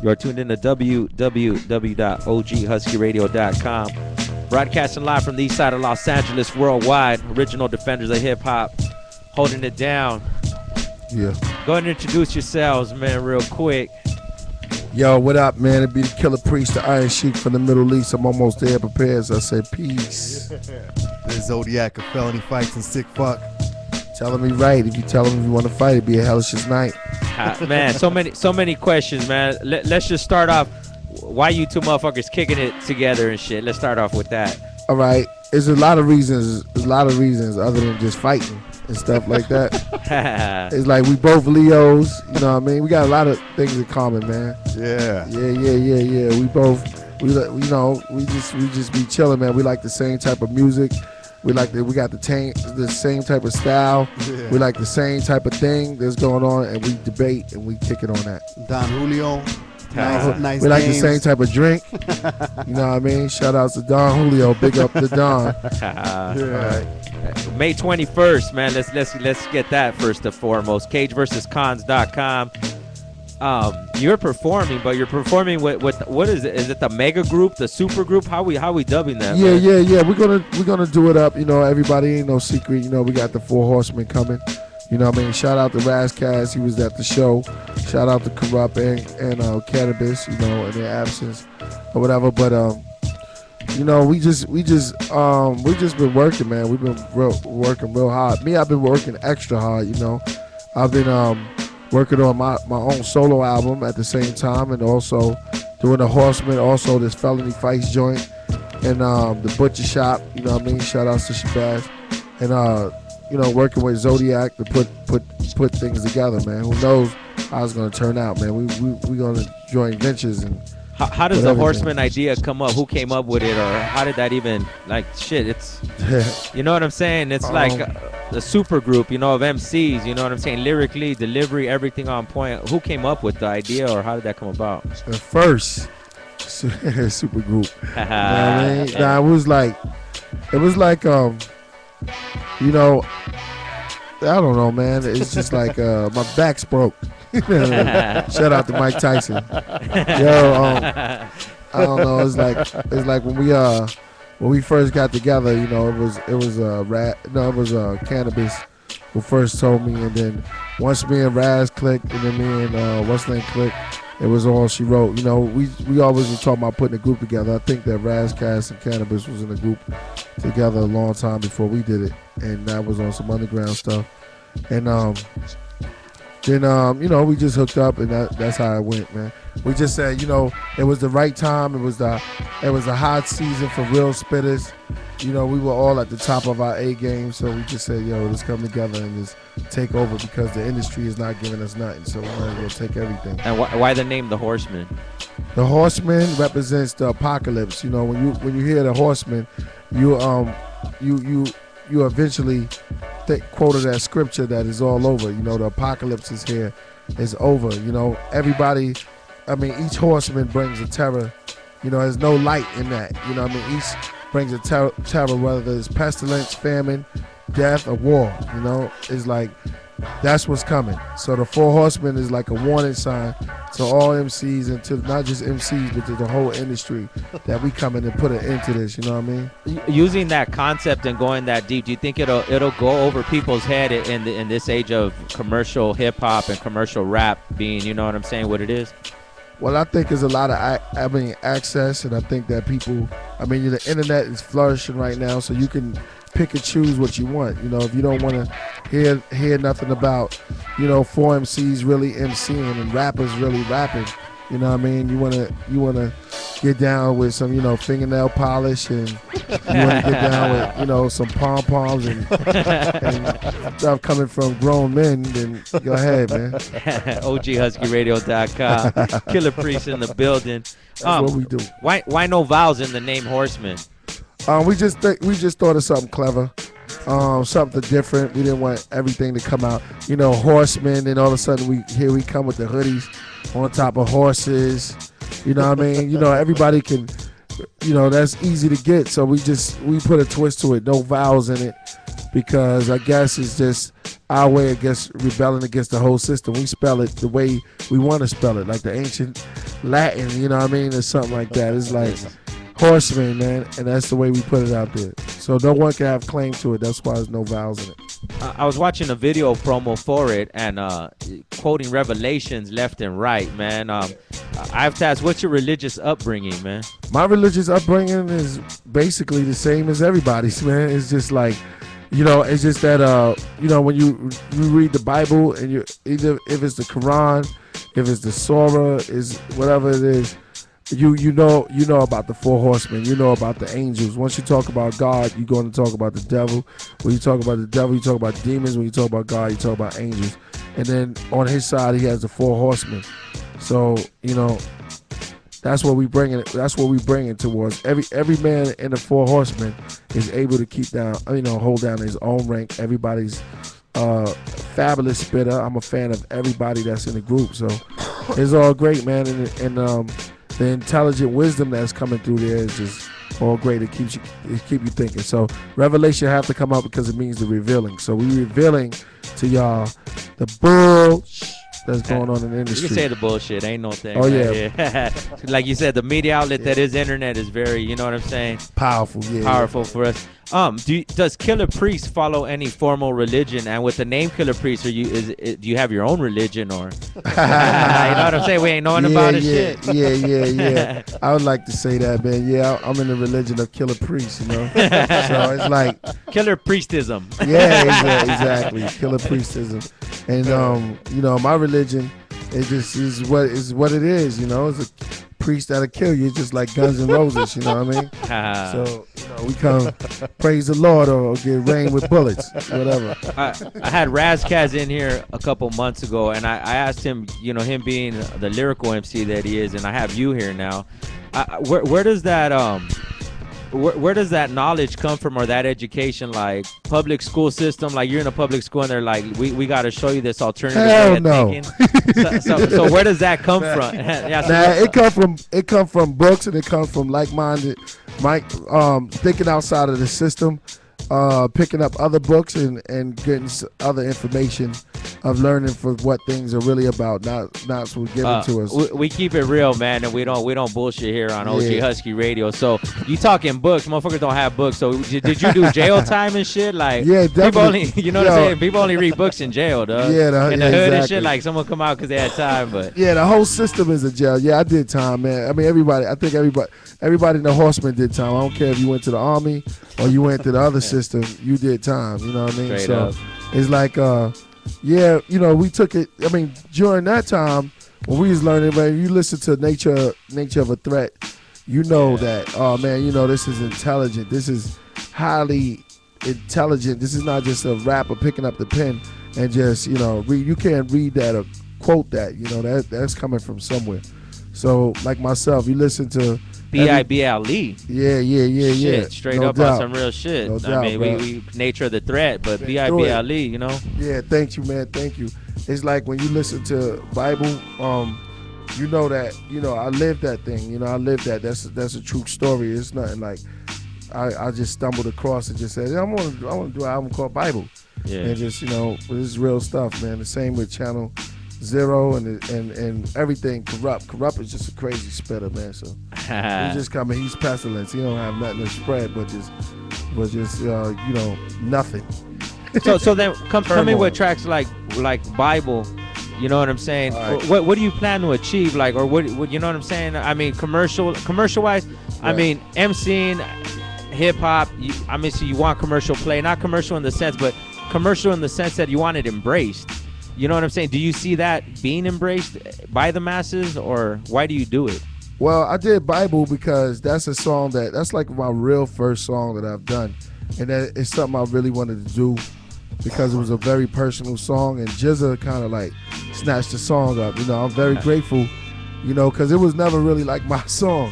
You are tuned in to www.oghuskyradio.com. Broadcasting live from the east side of Los Angeles, worldwide. Original defenders of hip-hop, holding it down. Yeah. Go ahead and introduce yourselves, man, real quick. Yo, what up, man? It be the Killah Priest, the Iron Sheik from the Middle East. I'm almost there prepared, so I said peace. This Zodiac of felony fights and sick fuck. Telling me right. If you tell him you want to fight, it'd be a hellish night. Man, so many questions, man. Let's just start off. Why you two motherfuckers kicking it together and shit? Let's start off with that. All right. There's a lot of reasons. Other than just fighting and stuff like that. It's like we both Leos. You know what I mean? We got a lot of things in common, man. Yeah. Yeah. We just be chilling, man. We like the same type of music. We got the same type of style. Yeah. We like the same type of thing that's going on, and we debate and we kick it on that. Don Julio. Nice we like names. the same type of drink. You know what I mean? Shout outs to Don Julio. Big up to Don. Yeah. Right. May 21st, man. Let's get that first and foremost. CageVersusCons.com. You're performing, but you're performing with what is it? Is it the mega group, the super group? How we dubbing that? Yeah, man? yeah. We're gonna do it up. You know, everybody ain't no secret. You know, we got the 4 Horsemen coming. You know what I mean? Shout out to Razkaz, he was at the show. Shout out to Corrupt and Cannabis, you know, in their absence or whatever. But you know, we just been working, man. We've been working real hard. Me, I've been working extra hard. You know, I've been working on my own solo album at the same time, and also doing the Horsemen, also this felony fights joint, and the Butcher Shop. You know what I mean? Shout outs to Shabazz, and you know, working with Zodiac to put things together, man. Who knows how it's gonna turn out, man? We gonna join ventures and. How does the Horseman idea come up? Who came up with it, or how did that even shit? It's you know what I'm saying? It's like the super group, you know, of MCs. You know what I'm saying? Lyrically, delivery, everything on point. Who came up with the idea, or how did that come about? At first, super group. You know what I mean? Nah, it was like you know, I don't know, man. It's just like my back's broke. Shout out to Mike Tyson. Yo, I don't know. It's like when we first got together. You know, it was Cannabis who first told me, and then once me and Raz clicked, and then me and what's name clicked, it was all she wrote. You know, we always were talking about putting a group together. I think that Razcast and Cannabis was in a group together a long time before we did it, and that was on some underground stuff. And then you know, we just hooked up, and that's how it went, man. We just said, you know, it was the right time. It was a hot season for real spitters. You know, we were all at the top of our A game, so we just said, yo, let's come together and just take over, because the industry is not giving us nothing, so we might as well take everything. And why the name the Horseman? The Horseman represents the apocalypse. You know, when you hear the Horseman, you eventually quoted that scripture that is all over. You know, the apocalypse is here, it's over. You know, everybody. I mean, each horseman brings a terror. You know, there's no light in that. You know what I mean? Each brings a terror, whether it's pestilence, famine, death, or war. You know, it's like that's what's coming. So the 4 Horsemen is like a warning sign to all MCs, and to not just MCs, but to the whole industry, that we come in and put an end to this. You know what I mean? Using that concept and going that deep, do you think it'll go over people's head in this age of commercial hip hop and commercial rap being, you know what I'm saying, what it is? Well, I think there's a lot of access, and I think that people, the internet is flourishing right now, so you can pick and choose what you want. You know, if you don't want to hear nothing about, you know, 4 MCs really MCing and rappers really rapping, you know what I mean? You wanna get down with some, you know, fingernail polish, and you wanna get down with, you know, some pom-poms and stuff coming from grown men, then go ahead, man. OGHuskyRadio.com. Killah Priest in the building. That's what we do. Why no vowels in the name Horseman? We just thought of something clever, something different. We didn't want everything to come out, you know, Horsemen, and all of a sudden we come with the hoodies on top of horses. You know what I mean? You know, everybody can, you know, that's easy to get. So we put a twist to it, no vowels in it, because I guess it's just our way against rebelling against the whole system. We spell it the way we want to spell it, like the ancient Latin, you know what I mean, or something like that. It's like horsemen, man, and that's the way we put it out there. So no one can have claim to it. That's why there's no vowels in it. I was watching a video promo for it and quoting Revelations left and right, man. I have to ask, what's your religious upbringing, man? My religious upbringing is basically the same as everybody's, man. It's just like, it's just that, when you read the Bible and you either if it's the Quran, if it's the Surah, is whatever it is, you know about the four horsemen, you know about the angels. Once you talk about God, you're going to talk about the devil. When you talk about the devil, you talk about demons. When you talk about God, you talk about angels. And then on his side, he has the four horsemen. So that's what we bring it. That's what we bring it towards. Every man in the four horsemen is able to keep down, hold down his own rank. Everybody's fabulous spitter. I'm a fan of everybody that's in the group. So it's all great, man. And the intelligent wisdom that's coming through there is just all great. It keep you thinking. So revelation have to come out because it means the revealing. So we revealing to y'all the bull that's going on in the industry. You can say the bullshit, ain't no thing. Oh yeah. Like you said, the media outlet that is internet is very, you know what I'm saying? Powerful, yeah. Powerful for us. Does Killah Priest follow any formal religion? And with the name Killah Priest, do you have your own religion or? You know what I'm saying? We ain't knowing about it. Shit. Yeah. I would like to say that, man. Yeah, I'm in the religion of Killah Priest, So it's like Killah Priestism. Yeah, exactly. Killah Priestism, and my religion, it just is what it is. It's a priest that'll kill you, just like Guns N' Roses. You know what I mean? So we come praise the Lord or get rain with bullets, whatever. I had Razkaz in here a couple months ago, and I asked him, him being the lyrical MC that he is, and I have you here now. Where does that where does that knowledge come from, or that education? Like public school system, like you're in a public school and they're like, we got to show you this alternative way of thinking. So where does that come from? It come from books, and it comes from like-minded, thinking outside of the system, picking up other books and getting other information of learning for what things are really about, not what's given to us. We keep it real, man, and we don't bullshit here on OG Husky Radio. So you talking books? Motherfuckers don't have books. So did you do jail time and shit? Like, yeah, definitely. People only, what I'm saying? People only read books in jail, dog. Yeah, in the hood and shit. Like someone come out because they had time, but yeah, the whole system is a jail. Yeah, I did time, man. I mean, everybody in the Horsemen did time. I don't care if you went to the Army or you went to the other system. You did time. You know what I mean? Straight up. It's like, we took it. I mean, during that time when we was learning, man, you listen to Nature of a Threat, that, oh man, this is intelligent. This is highly intelligent. This is not just a rapper picking up the pen and just, read. You can't read that or quote that. That's coming from somewhere. So, like myself, you listen to B.I.B.L.E. Yeah. Shit, straight no up doubt. on some real shit. No doubt, we Nature of the Threat, but B.I.B.L.E. Yeah, thank you, man. Thank you. It's like when you listen to Bible, that I lived that thing. I lived that. That's a true story. It's nothing like I just stumbled across and just said, I want to do an album called Bible. Yeah. And just this is real stuff, man. The same with Channel Zero and everything. Corrupt is just a crazy spitter, man. So he's just coming. He's pestilence. He don't have nothing to spread, but just nothing. So then come in with tracks like Bible. You know what I'm saying? Right. What do you plan to achieve? Like, or what you know what I'm saying? I mean, commercial wise. Right. I mean, MCing, hip hop. So you want commercial play, not commercial in the sense, but commercial in the sense that you want it embraced. You know what I'm saying? Do you see that being embraced by the masses, or why do you do it? Well, I did Bible because that's a song that's like my real first song that I've done. And that it's something I really wanted to do because it was a very personal song, and Jizza kind of like snatched the song up. I'm very grateful, because it was never really like my song.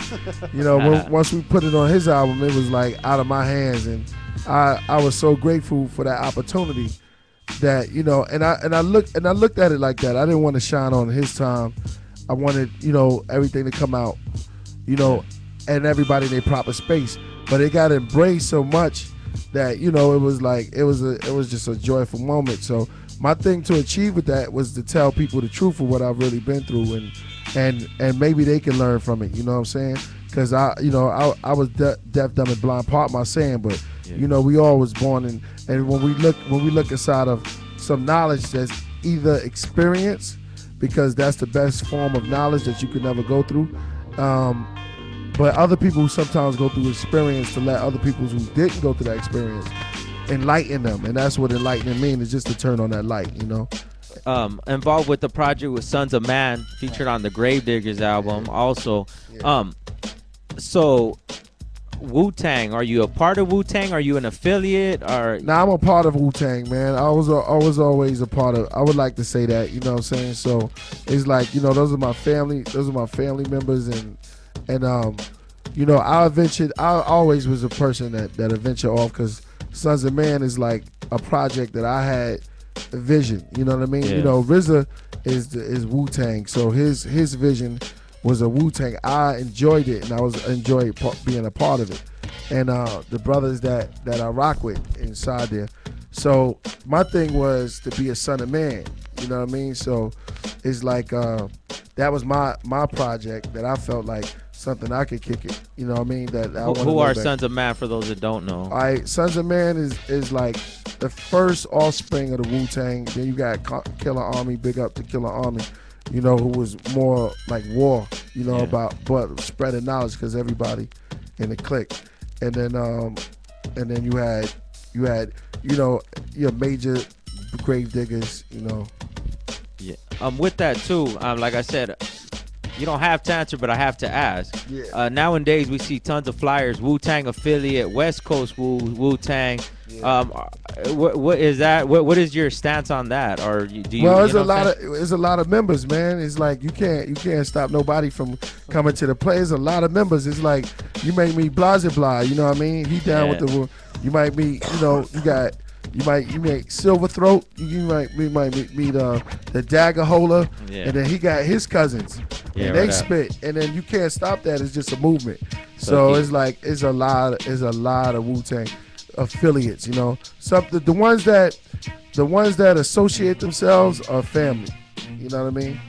Once we put it on his album, it was like out of my hands, and I was so grateful for that opportunity. That and I looked at it like that. I didn't want to shine on his time. I wanted everything to come out, and everybody in their proper space. But it got embraced so much that it was like it was just a joyful moment. So my thing to achieve with that was to tell people the truth of what I've really been through, and maybe they can learn from it. You know what I'm saying? Because I was deaf, dumb, and blind. Part my saying, but we all was born and when we look inside of some knowledge that's either experience, because that's the best form of knowledge that you could never go through. But other people sometimes go through experience to let other people who didn't go through that experience enlighten them, and that's what enlightening means, is just to turn on that light, Involved with the project with Sons of Man, featured on the Gravediggers album also. So Wu-Tang, are you a part of Wu-Tang? Are you an affiliate? Or I'm a part of Wu-Tang, man. I was always a part of. I would like to say that, you know what I'm saying? So it's like, those are my family members, and I always was a person that venture off, because Sons of Man is like a project that I had a vision, you know what I mean? Yeah. RZA is Wu-Tang, so his vision was a Wu-Tang. I enjoyed it, and I enjoyed being a part of it, and the brothers that I rock with inside there. So my thing was to be a son of man, you know what I mean? So it's like that was my project that I felt like something I could kick it, you know what I mean? Who are Sons of Man, for those that don't know? All right, Sons of Man is like the first offspring of the Wu-Tang. Then you got Killah Army, big up to Killah Army, who was more like war, about but spreading knowledge, because everybody in the clique. And then you had your major Gravediggers, Yeah. With that too, like I said, you don't have to answer, but I have to ask. Yeah. Nowadays, we see tons of flyers, Wu-Tang affiliate, West Coast Wu-Tang. Yeah. What is that? What is your stance on that? Or do you? Well, there's a lot of members, man. It's like you can't stop nobody from coming to the play. There's a lot of members. It's like you might meet Blase Blah, you know what I mean? He down with the. You might meet, you might Silver Throat. You might meet the Dagger Holder, and then he got his cousins, and they spit, and then you can't stop that. It's just a movement. So it's like it's a lot of Wu-Tang affiliates. The ones that associate themselves are family. You know what I mean?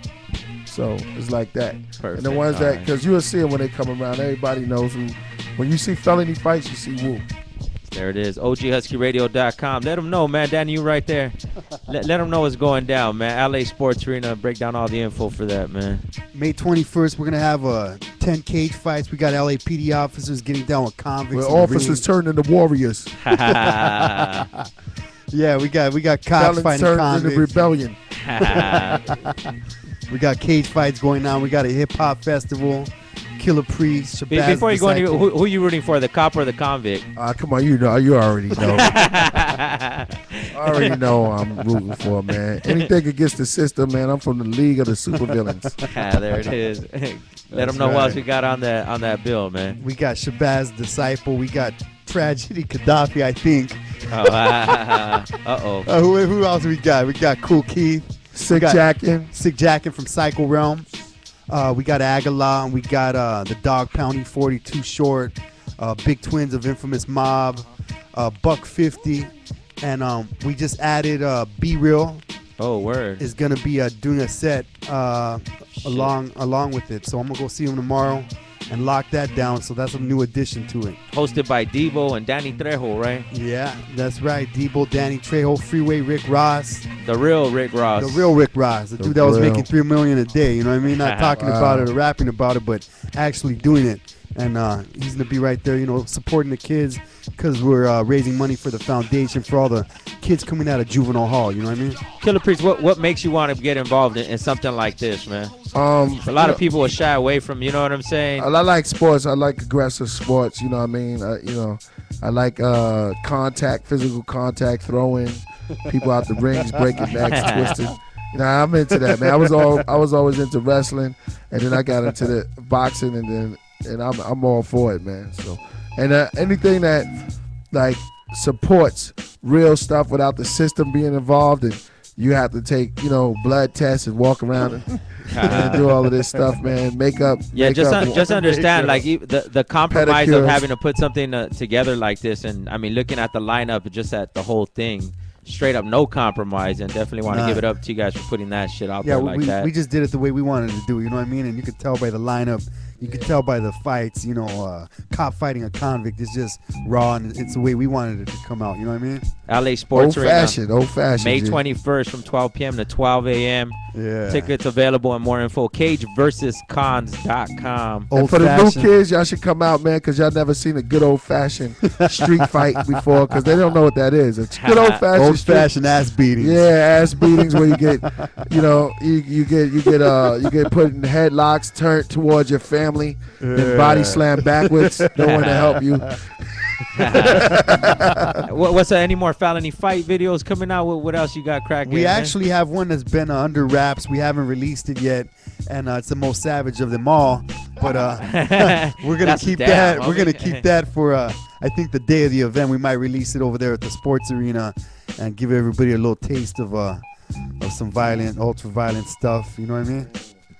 So it's like that. Perfect. And the ones that, because you'll see them when they come around. Everybody knows who. When you see felony fights, you see Wu. There it is, OGHuskyRadio.com. Let them know, man. Danny, you right there. Let them know what's going down, man. LA Sports Arena, break down all the info for that, man. May 21st, we're going to have 10 cage fights. We got LAPD officers getting down with convicts. Where officers turn into warriors. Yeah, we got cops fighting convicts. Into rebellion. We got cage fights going on. We got a hip-hop festival. Killah Priest, Shabazz. Before you go any, who are you rooting for, the cop or the convict? Come on, you already know. I already know I'm rooting for, man. Anything against the system, man. I'm from the League of the Supervillains. There it is. Let them know what else we got on that bill, man. We got Shabazz Disciple. We got Tragedy Gaddafi, I think. Who else we got? We got Cool Keith. Sick Jackin from Psycho Realm. We got Aguilar, and we got the Dog Pounding 42 Short, Big Twins of Infamous Mob, Buck 50, and we just added Be Real. Oh, word. Is gonna be doing a set along with it. So I'm gonna go see him tomorrow and lock that down. So that's a new addition to it. Hosted by Devo and Danny Trejo, right? Yeah, that's right. Devo, Danny Trejo, Freeway, Rick Ross. The real Rick Ross. The real Rick Ross. The dude that was making $3 million a day. You know what I mean? Not talking about it or rapping about it, but actually doing it. And he's going to be right there, supporting the kids, because we're raising money for the foundation for all the kids coming out of juvenile hall. You know what I mean? Killah Priest, what makes you want to get involved in something like this, man? A lot of people will shy away from, you know what I'm saying? I like sports. I like aggressive sports. You know what I mean? I like physical contact, throwing people out the rings, breaking necks, twisting. I'm into that, man. I was always into wrestling, and then I got into the boxing, and I'm all for it, man. So, and anything that like supports real stuff without the system being involved, and you have to take blood tests and walk around and do all of this stuff, man. Makeup. Yeah, just understand, like the compromise of having to put something together like this, and I mean, looking at the lineup, just at the whole thing. straight up no compromise, and definitely want to give it up to you guys for putting that shit out there like that. We just did it the way we wanted to do. You know what I mean? And you could tell by the lineup. You can tell by the fights, cop fighting a convict is just raw, and it's the way we wanted it to come out. You know what I mean? LA Sports Old fashioned. May 21st from 12 p.m. to 12 a.m. Yeah. Tickets available and more info. CageVersusCons.com. And for the new kids, y'all should come out, man, because y'all never seen a good old fashioned street fight before, because they don't know what that is. It's good old fashioned ass beatings. Yeah, ass beatings where you get, you get put in headlocks, turned towards your family, and body slammed backwards. No one to help you. What's any more felony fight videos coming out? What else you got cracking? We actually have one that's been under wraps. We haven't released it yet, and it's the most savage of them all. But we're gonna keep that. We're gonna keep that for I think the day of the event. We might release it over there at the sports arena and give everybody a little taste of some violent, ultra violent stuff. You know what I mean?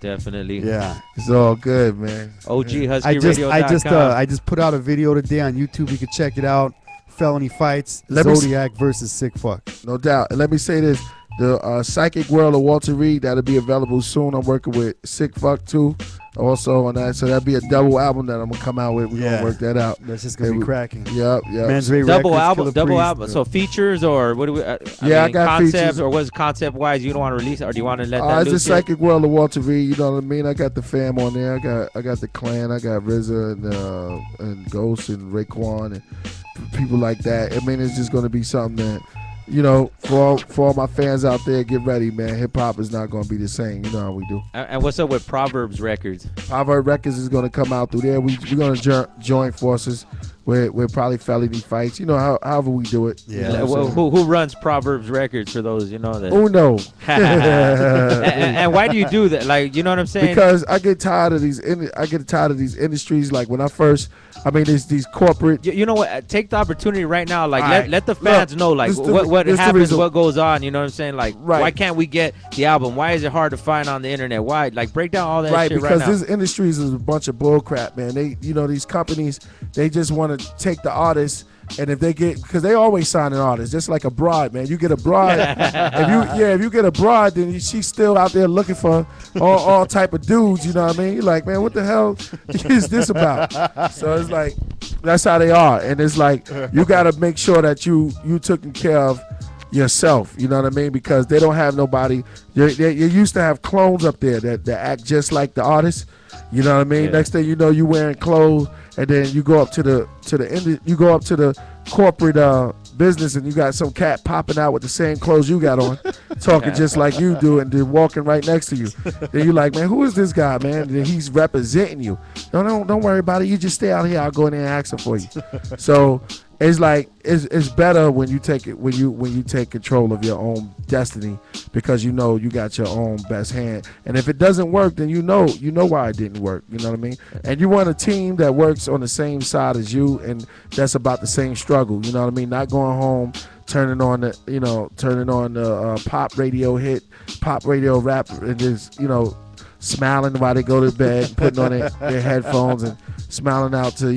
Definitely. Yeah, it's all good, man. OGHuskyRadio.com. I just put out a video today on YouTube. You can check it out. Felony fights, Zodiac versus Sick Fuck. No doubt. And let me say this: the Psychic World of Walter Reed, that'll be available soon. I'm working with Sick Fuck too, also on that. So that'll be a double album that I'm gonna come out with. We're gonna work that out. That's just gonna be cracking. Yep. Man's Ray double Records, album. So features or what do we? I got concept features. Or what's concept wise? You don't want to release it, or do you want to let that it's the loose Psychic World of Walter Reed. You know what I mean? I got the fam on there. I got the clan. I got RZA and Ghost and Raekwon and people like that. I mean, it's just gonna be something that, for all my fans out there, get ready, man. Hip hop is not gonna be the same. You know how we do. And what's up with Proverbs Records? Proverbs Records is gonna come out through there. We're gonna join forces with probably felony fights. However we do it. Yeah. Who runs Proverbs Records for those that? Uno. and why do you do that? Like, you know what I'm saying? Because I get tired of these. I get tired of these industries. Like when I first. There's these corporate. You know what? Take the opportunity right now. Like, let the fans know, like, what happens, what goes on. You know what I'm sayying? Like, why can't we get the album? Why is it hard to find on the internet? Why? Like, break down all that shit right now. Right, because this industries is a bunch of bull crap, man. These companies, they just want to take the artists. And if they because they always sign an artist, just like a bride, man. You get a bride, if you get a bride, then she's still out there looking for all type of dudes. You know what I mean? You're like, man, what the hell is this about? So it's like that's how they are, and it's like you got to make sure that you taking care of yourself. You know what I mean? Because they don't have nobody. You used to have clones up there that act just like the artist. You know what I mean? Yeah. Next thing you know, you wearing clothes, and then you go up to the corporate business, and you got some cat popping out with the same clothes you got on, talking just like you do, and then walking right next to you. Then you're like, man, who is this guy, man? And then he's representing you. Don't worry about it. You just stay out here. I'll go in there and ask him for you. So it's like it's better when you take it when you take control of your own destiny, because you got your own best hand. And if it doesn't work, then you know why it didn't work. You know what I mean? And you want a team that works on the same side as you, and that's about the same struggle. You know what I mean? Not going home, turning on the pop radio hit, pop radio rap, and just smiling while they go to bed, putting on their headphones and smiling out to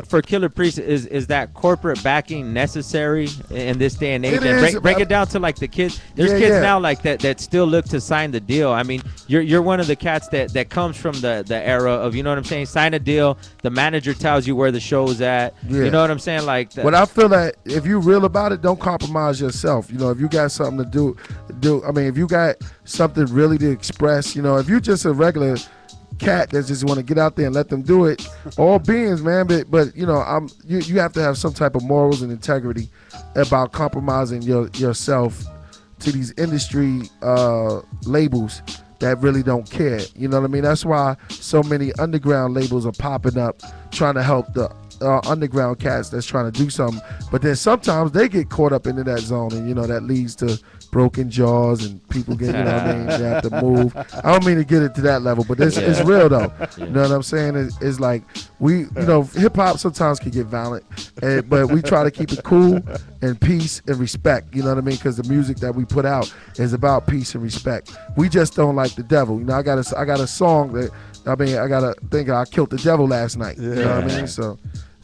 For Killah Priest, is that corporate backing necessary in this day and age? And break it down to like the kids. There's kids now like that still look to sign the deal. I mean, you're one of the cats that comes from the era of, you know what I'm saying, sign a deal, the manager tells you where the show's at. You know what I'm saying? Like but I feel that if you're real about it, don't compromise yourself. If you got something to do, if you got something really to express, if you're just a regular cat that just want to get out there and let them do it, all beings, man, but you have to have some type of morals and integrity about compromising yourself to these industry labels that really don't care. You know what I mean? That's why so many underground labels are popping up trying to help the underground cats that's trying to do something, but then sometimes they get caught up into that zone, and that leads to broken jaws and people get, they have to move. I don't mean to get it to that level, but it's real though. You know what I'm saying? It's like hip hop sometimes can get violent, but we try to keep it cool and peace and respect. You know what I mean? Because the music that we put out is about peace and respect. We just don't like the devil. I got a song that I killed the devil last night. You know what I mean?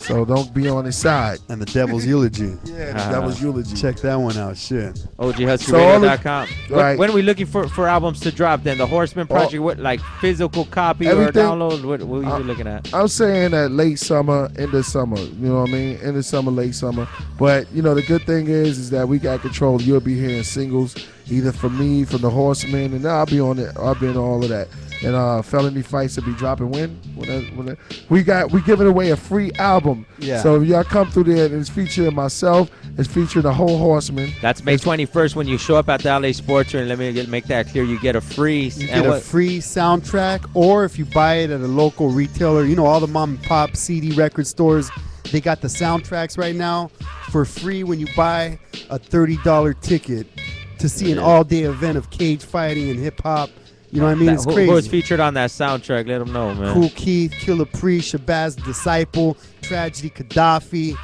So don't be on his side. And the Devil's Eulogy. Yeah, the Devil's Eulogy. Check that one out. Shit. OGHuskyRadio.com. Right. When are we looking for albums to drop then? The Horseman Project, what, like physical copy or download? What are you looking at? I'm saying that late summer, end of summer. You know what I mean? End of summer, late summer. But, you know, the good thing is that we got control. You'll be hearing singles either from me, from the Horseman, and I'll be on it. I'll be in all of that. And Felony Fights will be dropping when we giving away a free album. Yeah. So if y'all come through there, and it's featuring myself, it's featuring the whole Horseman. That's May 21st when you show up at the LA Sports Room. Let me make that clear. You get a free. You get a free soundtrack, or if you buy it at a local retailer, you know, all the mom and pop CD record stores, they got the soundtracks right now for free when you buy a $30 ticket to see an all-day event of cage fighting and hip hop. You know what I mean? It's crazy. Who was featured on that soundtrack? Let them know, man. Kool Keith, Killah, Shabazz the Disciple, Tragedy, Gaddafi,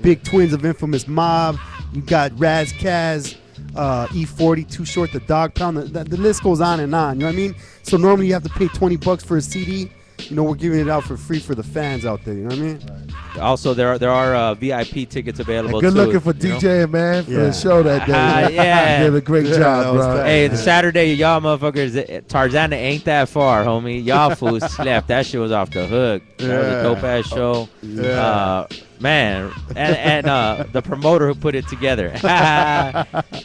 Big Twins of Infamous Mob. You got Raz Kaz, E40, Too Short, The Dog Pound. The list goes on and on. You know what I mean? So normally you have to pay $20 for a CD. You know, we're giving it out for free for the fans out there. You know what I mean? Right. Also, there are VIP tickets available. And good too, looking for DJ, man, for the show that day. Yeah, you did a great job, bro. Hey, the Saturday, y'all motherfuckers, Tarzana ain't that far, homie. Y'all fools slept. That shit was off the hook. That was a dope ass show. Yeah. Man, and the promoter who put it together.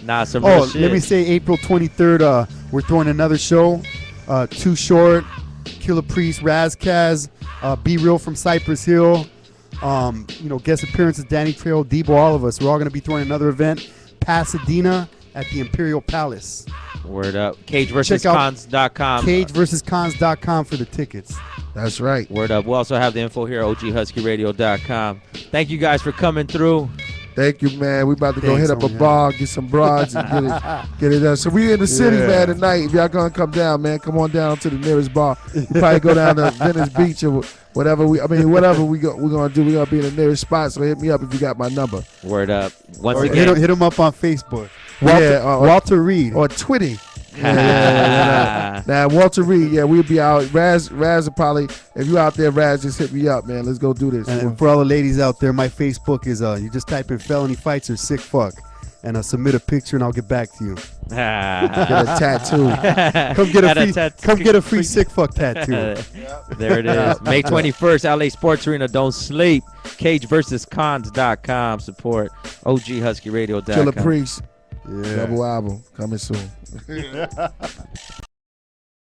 Nah, some real shit. Let me say April 23rd, we're throwing another show. Too Short, Killah Priest, Raz Kaz, Be Real from Cypress Hill. You know, guest appearances, Danny Trejo, Debo, all of us. We're all going to be throwing another event, Pasadena at the Imperial Palace. Word up. CageVersusCons.com. CageVersusCons.com for the tickets. That's right. Word up. We also have the info here, OGHuskyRadio.com. Thank you guys for coming through. Thank you, man. We about to go hit up a bar, get some broads, and get it done. So we in the city, man, tonight. If y'all gonna come down, man, come on down to the nearest bar. We probably go down to Venice Beach or whatever. Whatever we're gonna do. We're gonna be in the nearest spot. So hit me up if you got my number. Word up. Once again, hit him up on Facebook. Walter Reed or Twitty. Now Walter Reed, we'll be out. Raz will probably, if you out there, Raz, just hit me up, man. Let's go do this. And for all the ladies out there, my Facebook is you just type in Felony Fights or Sick Fuck, and submit a picture, and I'll get back to you. Get a tattoo. Come get a free Sick Fuck tattoo. There it is. May 21st, LA Sports Arena. Don't sleep. CageVersusCons.com. Support OGHuskyRadio.com. Killah Priest. Double album coming soon.